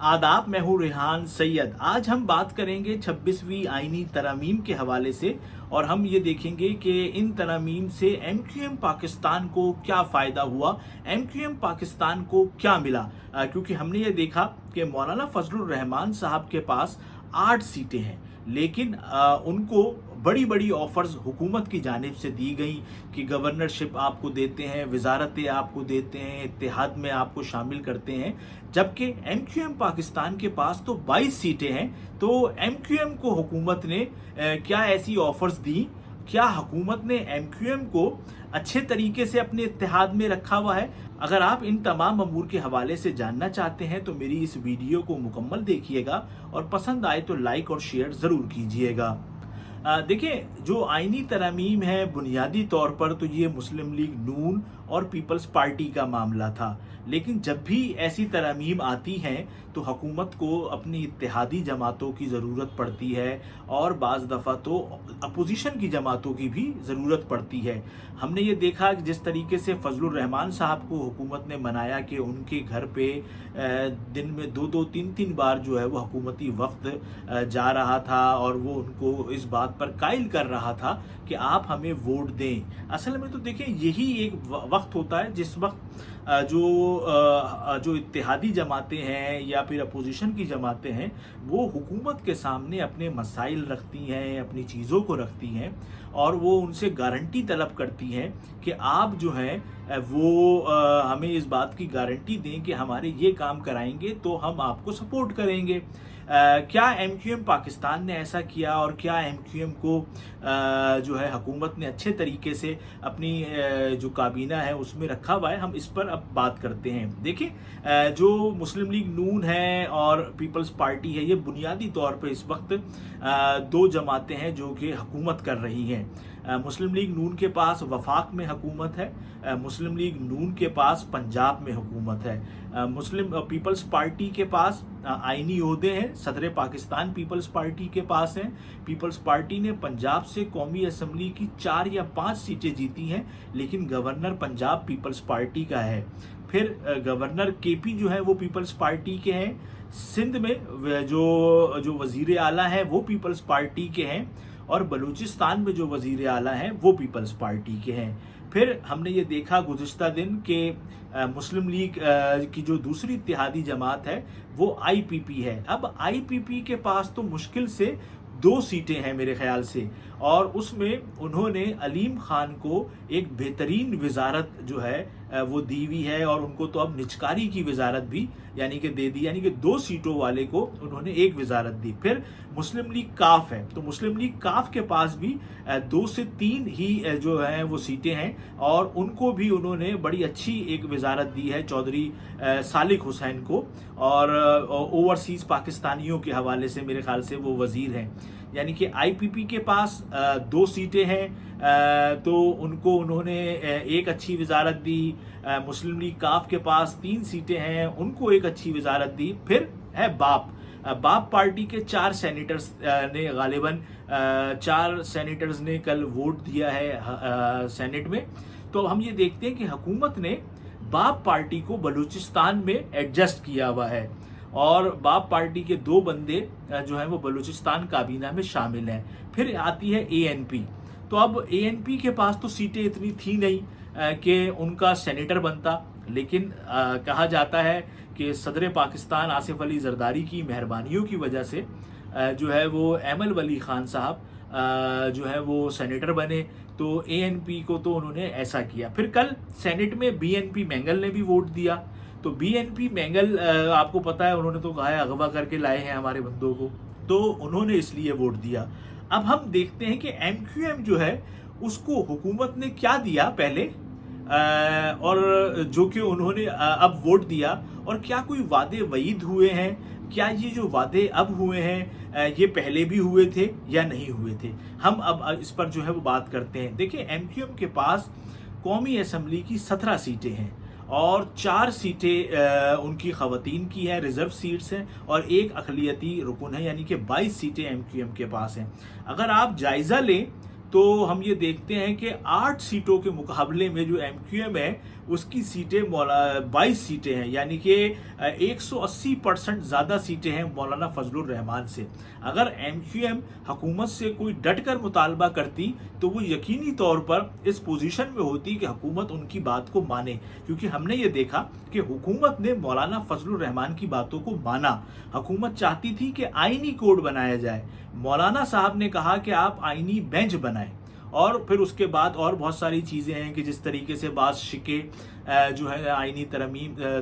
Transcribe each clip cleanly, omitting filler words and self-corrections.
आदाब, मैं हूँ रेहान सैयद। आज हम बात करेंगे 26वीं आईनी तरमीम के हवाले से और हम ये देखेंगे कि इन तरमीम से एमक्यूएम पाकिस्तान को क्या फ़ायदा हुआ, एमक्यूएम पाकिस्तान को क्या मिला। क्योंकि हमने ये देखा कि मौलाना फजलुर रहमान साहब के पास 8 सीटें हैं, लेकिन उनको बड़ी बड़ी ऑफर्स हुकूमत की जानिब से दी गई कि गवर्नरशिप आपको देते हैं, वजारतें आपको देते हैं, इत्तेहाद में आपको शामिल करते हैं। जबकि एमक्यूएम पाकिस्तान के पास तो 22 सीटें हैं। तो एमक्यूएम को हुकूमत ने क्या ऐसी ऑफर्स दी, क्या हुकूमत ने एमक्यूएम को अच्छे तरीके से अपने इत्तेहाद में रखा हुआ है? अगर आप इन तमाम अमूर के हवाले से जानना चाहते हैं तो मेरी इस वीडियो को मुकम्मल देखिएगा और पसंद आए तो लाइक और शेयर ज़रूर कीजिएगा। देखिए, जो आईनी तरमीम है बुनियादी तौर पर तो ये मुस्लिम लीग नून और पीपल्स पार्टी का मामला था, लेकिन जब भी ऐसी तरमीम आती हैं तो हुकूमत को अपनी इत्तेहादी जमातों की ज़रूरत पड़ती है और बाज़ दफ़ा तो अपोजिशन की जमातों की भी ज़रूरत पड़ती है। हमने ये देखा कि जिस तरीके से फजलुर रहमान साहब को हुकूमत ने मनाया कि उनके घर पे दिन में 2-2, 3-3 बार जो है वो हुकूमती वफ्द जा रहा था और वो उनको इस बात पर कायल कर रहा था कि आप हमें वोट दें। असल में तो देखिए, यही एक वक्त होता है जिस वक्त जो इत्तेहादी जमातें हैं या फिर अपोजिशन की जमातें हैं वो हुकूमत के सामने अपने मसाइल रखती हैं, अपनी चीज़ों को रखती हैं और वो उनसे गारंटी तलब करती हैं कि आप जो हैं वो हमें इस बात की गारंटी दें कि हमारे ये काम कराएंगे तो हम आपको सपोर्ट करेंगे। क्या एमक्यूएम पाकिस्तान ने ऐसा किया और क्या एमक्यूएम को जो है हुकूमत ने अच्छे तरीके से अपनी जो काबीना है उसमें रखा हुआ है? हम इस पर अब बात करते हैं। देखिए, जो मुस्लिम लीग नून है और पीपल्स पार्टी है, ये बुनियादी तौर पर इस वक्त दो जमातें हैं जो कि हुकूमत कर रही हैं। मुस्लिम लीग नून के पास वफाक में हुकूमत है, मुस्लिम लीग नून के पास पंजाब में हुकूमत है। मुस्लिम पीपल्स पार्टी के पास आईनी ओहदे हैं, सदर पाकिस्तान पीपल्स पार्टी के पास हैं। पीपल्स पार्टी ने पंजाब से कौमी असम्बली की 4 या 5 सीटें जीती हैं, लेकिन गवर्नर पंजाब पीपल्स पार्टी का है। फिर गवर्नर केपी जो है वो पीपल्स पार्टी के हैं। सिंध में जो वजीर आला हैं वो पीपल्स पार्टी के हैं और बलूचिस्तान में जो वजीर आला हैं वो पीपल्स पार्टी के हैं। फिर हमने ये देखा गुज़िश्ता दिन के मुस्लिम लीग की जो दूसरी इत्तेहादी जमात है वो आईपीपी है। अब आईपीपी के पास तो मुश्किल से 2 सीटें हैं मेरे ख्याल से, और उसमें उन्होंने अलीम खान को एक बेहतरीन वजारत जो है वो दी हुई है और उनको तो अब निचकारी की वजारत भी यानी कि दे दी, यानी कि 2 सीटों वाले को उन्होंने एक वजारत दी। फिर मुस्लिम लीग काफ है, तो मुस्लिम लीग काफ के पास भी 2 से 3 ही जो है वो सीटें हैं और उनको भी उन्होंने बड़ी अच्छी एक वजारत दी है चौधरी सालिक हुसैन को, और ओवरसीज़ पाकिस्तानियों के हवाले से मेरे ख्याल से वो वजीर हैं। यानी कि आईपीपी के पास 2 सीटें हैं तो उनको उन्होंने एक अच्छी वजारत दी। मुस्लिम लीग काफ के पास 3 सीटें हैं, उनको एक अच्छी वजारत दी। फिर है बाप पार्टी के 4 सेनेटर्स ने गालिबन 4 सेनेटर्स ने कल वोट दिया है सेनेट में। तो हम ये देखते हैं कि हुकूमत ने बाप पार्टी को बलूचिस्तान में एडजस्ट किया हुआ है और बाप पार्टी के 2 बंदे जो हैं वो बलूचिस्तान काबीना में शामिल हैं। फिर आती है एएनपी। तो अब एएनपी के पास तो सीटें इतनी थी नहीं कि उनका सेनेटर बनता, लेकिन कहा जाता है कि सदर पाकिस्तान आसिफ अली जरदारी की मेहरबानियों की वजह से जो है वो एमल वली खान साहब जो है वो सेनेटर बने। तो एएनपी को तो उन्होंने ऐसा किया। फिर कल सेनेट में बीएनपी मैंगल ने भी वोट दिया। तो बीएनपी मैंगल आपको पता है उन्होंने तो कहा है अगवा करके लाए हैं हमारे बंदों को, तो उन्होंने इसलिए वोट दिया। अब हम देखते हैं कि एमक्यूएम जो है उसको हुकूमत ने क्या दिया पहले और जो कि उन्होंने अब वोट दिया, और क्या कोई वादे वईद हुए हैं, क्या ये जो वादे अब हुए हैं ये पहले भी हुए थे या नहीं हुए थे? हम अब इस पर जो है वो बात करते हैं। देखिए, एमक्यूएम के पास कौमी असम्बली की 17 सीटें हैं और 4 सीटें उनकी ख़वातीन की हैं, रिज़र्व सीट्स हैं, और 1 अक़लियती रुकन है, यानी कि 22 सीटें एमक्यूएम के पास हैं। अगर आप जायज़ा लें तो हम ये देखते हैं कि 8 सीटों के मुकाबले में जो एमक्यूएम है اس کی سیٹیں 22 سیٹیں ہیں، یعنی کہ 180% زیادہ سیٹیں ہیں مولانا فضل الرحمان سے۔ اگر ایم کیو ایم حکومت سے کوئی ڈٹ کر مطالبہ کرتی تو وہ یقینی طور پر اس پوزیشن میں ہوتی کہ حکومت ان کی بات کو مانے، کیونکہ ہم نے یہ دیکھا کہ حکومت نے مولانا فضل الرحمان کی باتوں کو مانا۔ حکومت چاہتی تھی کہ آئینی کوڈ بنایا جائے، مولانا صاحب نے کہا کہ آپ آئینی بینچ بنائیں، اور پھر اس کے بعد اور بہت ساری چیزیں ہیں کہ جس طریقے سے بعض شکے جو ہے آئینی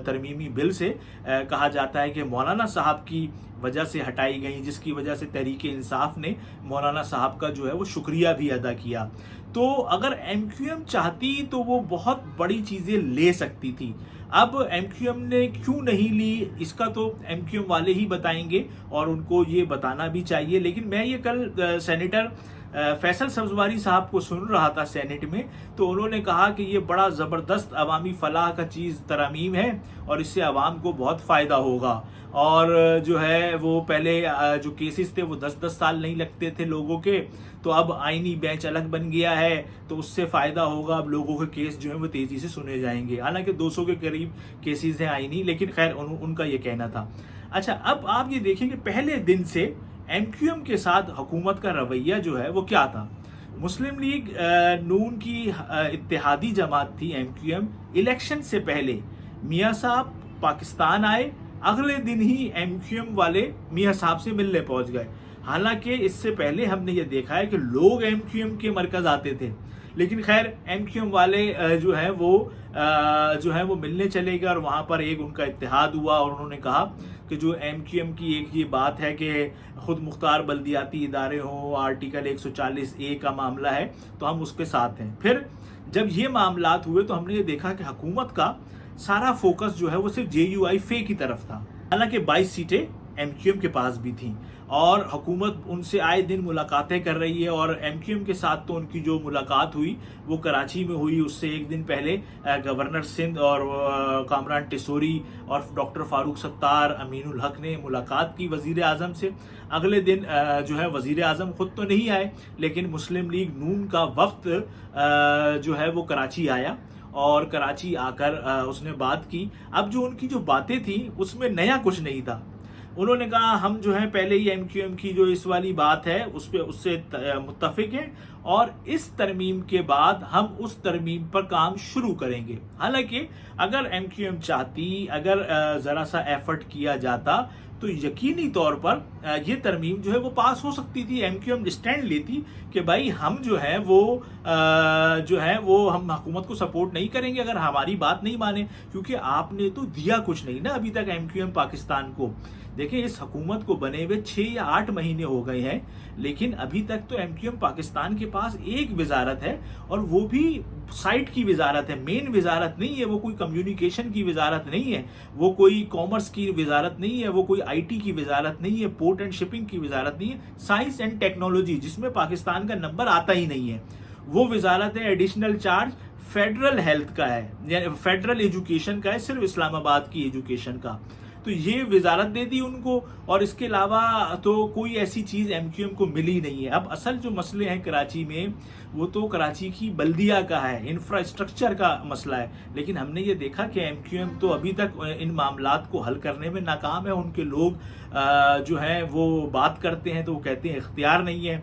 ترمیمی بل سے کہا جاتا ہے کہ مولانا صاحب کی وجہ سے ہٹائی گئی، جس کی وجہ سے تحریک انصاف نے مولانا صاحب کا جو ہے وہ شکریہ بھی ادا کیا۔ تو اگر ایم کیو ایم چاہتی تو وہ بہت بڑی چیزیں لے سکتی تھی۔ اب ایم کیو ایم نے کیوں نہیں لی اس کا تو ایم کیو ایم والے ہی بتائیں گے، اور ان کو یہ بتانا بھی چاہیے۔ لیکن میں یہ کل سینیٹر فیصل سبزواری صاحب کو سن رہا تھا سینٹ میں، تو انہوں نے کہا کہ یہ بڑا زبردست عوامی فلاح کا چیز ترامیم ہے، اور اس سے عوام کو بہت فائدہ ہوگا۔ اور جو ہے وہ پہلے جو کیسز تھے وہ 10-10 سال نہیں لگتے تھے لوگوں کے، تو اب آئینی بینچ الگ بن گیا ہے، تو اس سے فائدہ ہوگا، اب لوگوں کے کیس جو ہیں وہ تیزی سے سنے جائیں گے۔ حالانکہ 200 کے قریب کیسز ہیں آئینی، لیکن خیر ان کا یہ کہنا تھا۔ اچھا، اب آپ یہ دیکھیں کہ پہلے دن سے ایم کیو ایم کے ساتھ حکومت کا رویہ جو ہے وہ کیا تھا۔ مسلم لیگ نون کی اتحادی جماعت تھی ایم کیو ایم، الیکشن سے پہلے میاں صاحب پاکستان آئے، اگلے دن ہی ایم کیو ایم والے میاں صاحب سے ملنے پہنچ گئے۔ حالانکہ اس سے پہلے ہم نے یہ دیکھا ہے کہ لوگ ایم کیو ایم کے مرکز آتے تھے، لیکن خیر ایم کیو ایم والے جو ہیں وہ ملنے چلے گئے، اور وہاں پر ایک ان کا اتحاد ہوا، اور انہوں نے کہا کہ جو ایم کیو ایم کی ایک یہ بات ہے کہ خود مختار بلدیاتی ادارے ہوں، آرٹیکل 140A کا معاملہ ہے، تو ہم اس کے ساتھ ہیں۔ پھر جب یہ معاملات ہوئے تو ہم نے یہ دیکھا کہ حکومت کا سارا فوکس جو ہے وہ صرف JUI فے کی طرف تھا، حالانکہ 22 سیٹیں ایم کیو ایم کے پاس بھی تھیں، اور حکومت ان سے آئے دن ملاقاتیں کر رہی ہے۔ اور ایم کیو ایم کے ساتھ تو ان کی جو ملاقات ہوئی وہ کراچی میں ہوئی، اس سے ایک دن پہلے گورنر سندھ اور کامران ٹیسوری اور ڈاکٹر فاروق ستار، امین الحق نے ملاقات کی وزیر اعظم سے۔ اگلے دن جو ہے وزیر اعظم خود تو نہیں آئے، لیکن مسلم لیگ نون کا وفد جو ہے وہ کراچی آیا، اور کراچی آ کر اس نے بات کی۔ اب جو ان کی جو باتیں تھیں اس میں نیا کچھ نہیں تھا۔ انہوں نے کہا ہم جو ہے پہلے ہی ایم کیو ایم کی جو اس والی بات ہے اس سے متفق ہیں، اور اس ترمیم کے بعد ہم اس ترمیم پر کام شروع کریں گے۔ حالانکہ اگر ایم کیو ایم چاہتی، اگر ذرا سا ایفرٹ کیا جاتا تو یقینی طور پر یہ ترمیم جو ہے وہ پاس ہو سکتی تھی۔ ایم کیو ایم اسٹینڈ لیتی کہ بھائی ہم جو ہے وہ ہم حکومت کو سپورٹ نہیں کریں گے اگر ہماری بات نہیں مانے، کیونکہ آپ نے تو دیا کچھ نہیں نا ابھی تک ایم کیو ایم پاکستان کو۔ دیکھیں اس حکومت کو بنے ہوئے 6 یا 8 مہینے ہو گئے ہیں، لیکن ابھی تک تو ایم کیو ایم پاکستان کے پاس ایک وزارت ہے، اور وہ بھی سائٹ کی وزارت ہے، مین وزارت نہیں ہے، وہ کوئی کمیونیکیشن کی وزارت نہیں ہے، وہ کوئی کامرس کی وزارت نہیں ہے، وہ کوئی آئی ٹی کی وزارت نہیں ہے، پورٹ اینڈ شپنگ کی وزارت نہیں ہے، سائنس اینڈ ٹیکنالوجی جس میں پاکستان کا نمبر آتا ہی نہیں ہے، وہ وزارت ہے۔ ایڈیشنل چارج فیڈرل ہیلتھ کا ہے، یعنی فیڈرل ایجوکیشن کا ہے، صرف اسلام آباد کی ایجوکیشن کا، تو یہ وزارت دے دی ان کو، اور اس کے علاوہ تو کوئی ایسی چیز ایم کیو ایم کو ملی نہیں ہے۔ اب اصل جو مسئلے ہیں کراچی میں وہ تو کراچی کی بلدیہ کا ہے، انفراسٹرکچر کا مسئلہ ہے، لیکن ہم نے یہ دیکھا کہ ایم کیو ایم تو ابھی تک ان معاملات کو حل کرنے میں ناکام ہے۔ ان کے لوگ جو ہیں وہ بات کرتے ہیں تو وہ کہتے ہیں اختیار نہیں ہے۔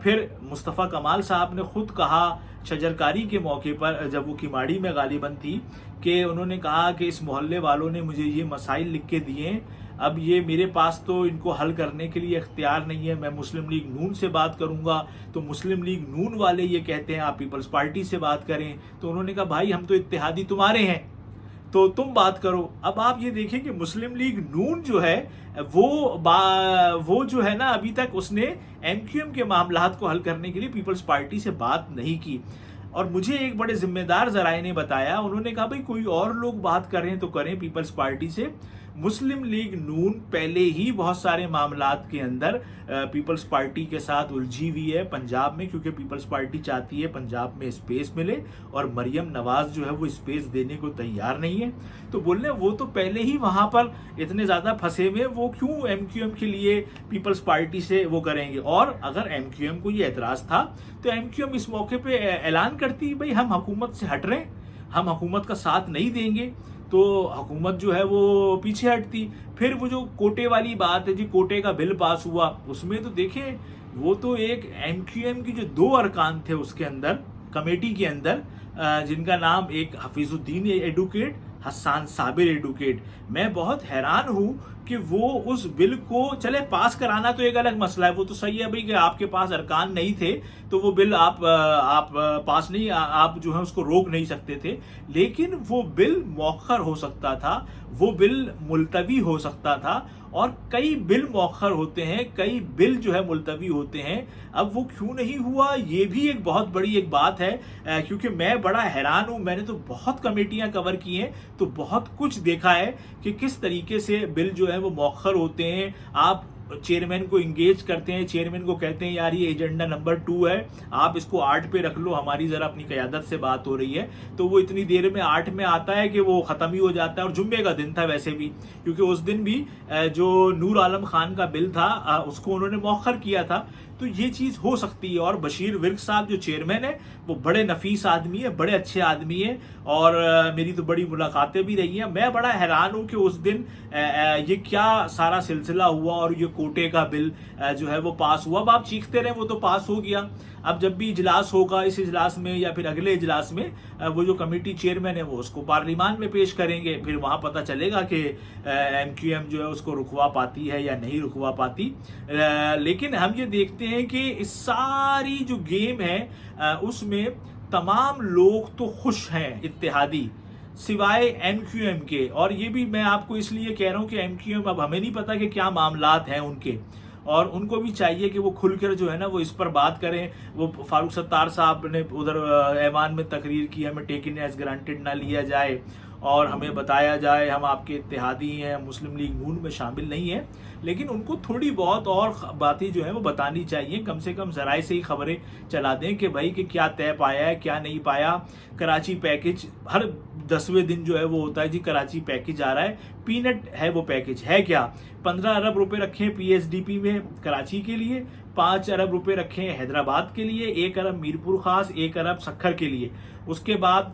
پھر مصطفیٰ کمال صاحب نے خود کہا شجرکاری کے موقع پر، جب وہ کماڑی میں غالباً تھی، کہ انہوں نے کہا کہ اس محلے والوں نے مجھے یہ مسائل لکھ کے دیے ہیں، اب یہ میرے پاس تو ان کو حل کرنے کے لیے اختیار نہیں ہے، میں مسلم لیگ نون سے بات کروں گا، تو مسلم لیگ نون والے یہ کہتے ہیں آپ پیپلز پارٹی سے بات کریں، تو انہوں نے کہا بھائی ہم تو اتحادی تمہارے ہیں تو تم بات کرو۔ اب آپ یہ دیکھیں کہ مسلم لیگ نون جو ہے وہ جو ہے نا ابھی تک اس نے ایم کیو ایم کے معاملات کو حل کرنے کے لیے پیپلز پارٹی سے بات نہیں کی، اور مجھے ایک بڑے ذمہ دار ذرائع نے بتایا، انہوں نے کہا بھائی کوئی اور لوگ بات کر رہے ہیں تو کریں پیپلز پارٹی سے، مسلم لیگ نون پہلے ہی بہت سارے معاملات کے اندر پیپلز پارٹی کے ساتھ الجھی ہوئی ہے پنجاب میں، کیونکہ پیپلز پارٹی چاہتی ہے پنجاب میں اسپیس ملے، اور مریم نواز جو ہے وہ اسپیس دینے کو تیار نہیں ہے، تو بولنے وہ تو پہلے ہی وہاں پر اتنے زیادہ پھنسے ہوئے، وہ کیوں ایم کیو ایم کے لیے پیپلز پارٹی سے وہ کریں گے۔ اور اگر ایم کیو ایم کو یہ اعتراض تھا تو ایم کیو ایم اس موقع پہ اعلان کرتی بھئی ہم حکومت سے ہٹ رہے ہیں، हम हुकूमत का साथ नहीं देंगे तो हुकूमत जो है वो पीछे हटती। फिर वो जो कोटे वाली बात है जी, कोटे का बिल पास हुआ, उसमें तो देखें वो तो एक एमक्यूएम की जो 2 अरकान थे उसके अंदर, कमेटी के अंदर, जिनका नाम एक हफीजुद्दीन एडवोकेट, हसन साबिर एडवोकेट, मैं बहुत हैरान हूं कि वो उस बिल को, चले पास कराना तो एक अलग मसला है, वो तो सही है भाई कि आपके पास अरकान नहीं थे तो वो बिल आप पास नहीं, आप जो है उसको रोक नहीं सकते थे, लेकिन वो बिल मौखर हो सकता था, वो बिल मुलतवी हो सकता था। और कई बिल मौखर होते हैं, कई बिल जो है मुलतवी होते हैं। अब वो क्यों नहीं हुआ, ये भी एक बहुत बड़ी एक बात है, क्योंकि मैं बड़ा हैरान हूं। मैंने तो बहुत कमेटियां कवर की हैं तो बहुत कुछ देखा है कि किस तरीके से बिल जो है वो मौखर होते हैं। आप चेयरमैन को इंगेज करते हैं, चेयरमैन को कहते हैं यार ये एजेंडा नंबर 2 है, आप इसको 8 पे रख लो, हमारी जरा अपनी क़यादत से बात हो रही है, तो वो इतनी देर में 8 में आता है कि वो ख़त्म ही हो जाता है। और जुम्मे का दिन था वैसे भी, क्योंकि उस दिन भी जो नूर आलम खान का बिल था उसको उन्होंने मौखर किया था। तो ये चीज़ हो सकती है। और बशीर विर्क साहब जो चेयरमैन है वो बड़े नफीस आदमी है, बड़े अच्छे आदमी है, और मेरी तो बड़ी मुलाकातें भी रही हैं। मैं बड़ा हैरान हूं कि उस दिन ये क्या सारा सिलसिला हुआ और ये कोटे का बिल जो है वो पास हुआ। अब आप चीखते रहे, वो तो पास हो गया। अब जब भी इजलास होगा, इस इजलास में या फिर अगले इजलास में, वो जो कमेटी चेयरमैन है वो उसको पार्लियामान में पेश करेंगे, फिर वहां पता चलेगा कि एमक्यूएम जो है उसको रुकवा पाती है या नहीं रुकवा पाती। लेकिन हम ये देखते हैं कि इस सारी जो गेम है उसमें तमाम लोग तो खुश हैं, इत्तेहादी, सिवाय एमक्यूएम के। और ये भी मैं आपको इसलिए कह रहा हूं कि एमक्यूएम, अब हमें नहीं पता कि क्या मामलात हैं उनके, और उनको भी चाहिए कि वो खुलकर जो है ना वो इस पर बात करें। वो फारूक सत्तार साहब ने उधर ऐवान में तकरीर की, हमें टेकन एज ग्रांटेड ना लिया जाए और हमें बताया जाए हम आपके इत्तेहादी हैं, मुस्लिम लीग नून में शामिल नहीं है। लेकिन उनको थोड़ी बहुत और बातें जो है वो बतानी चाहिए, कम से कम जराए से ही खबरें चला दें कि भाई कि क्या तय पाया है, क्या नहीं पाया। कराची पैकेज हर 10वें दिन जो है वो होता है जी, कराची पैकेज आ रहा है, पीनट है वो पैकेज, है क्या? 15 अरब रुपए रखे पीएसडीपी में कराची के लिए, 5 अरब रुपए रखे हैदराबाद के लिए, 1 अरब मीरपुर खास, 1 अरब सखर के लिए। उसके बाद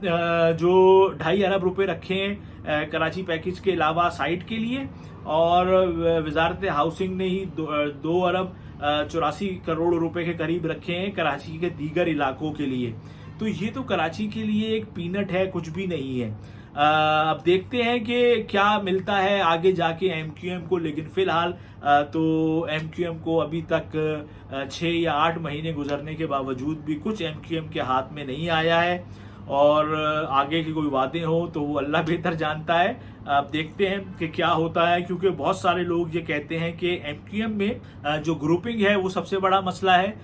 जो 2.5 अरब रुपए रखे हैं कराची पैकेज के अलावा साइट के लिए, और वजारत हाउसिंग ने ही 2 अरब 84 करोड़ रुपए के करीब रखे हैं कराची के दीगर इलाकों के लिए। तो ये तो कराची के लिए एक पीनट है, कुछ भी नहीं है। अब देखते हैं कि क्या मिलता है आगे जाके एमक्यूएम को। लेकिन फिलहाल तो एमक्यूएम को अभी तक 6 या 8 महीने गुजरने के बावजूद भी कुछ एमक्यूएम के हाथ में नहीं आया है, और आगे की कोई वादे हो तो वो अल्लाह बेहतर जानता है। अब देखते हैं कि क्या होता है, क्योंकि बहुत सारे लोग ये कहते हैं कि एमक्यूएम में जो ग्रुपिंग है वो सबसे बड़ा मसला है।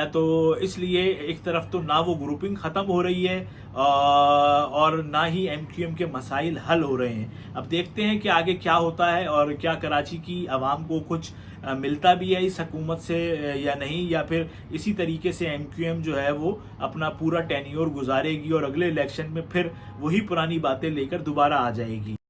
तो इसलिए एक तरफ तो ना वो ग्रुपिंग ख़त्म हो रही है और ना ही एमक्यूएम के मसाइल हल हो रहे हैं। अब देखते हैं कि आगे क्या होता है और क्या कराची की आवाम को कुछ मिलता भी है इस हुकूमत से या नहीं, या फिर इसी तरीके से एमक्यूएम जो है वो अपना पूरा टेन्योर गुजारेगी और अगले इलेक्शन में फिर वही पुरानी बातें लेकर दोबारा आ जाएगी।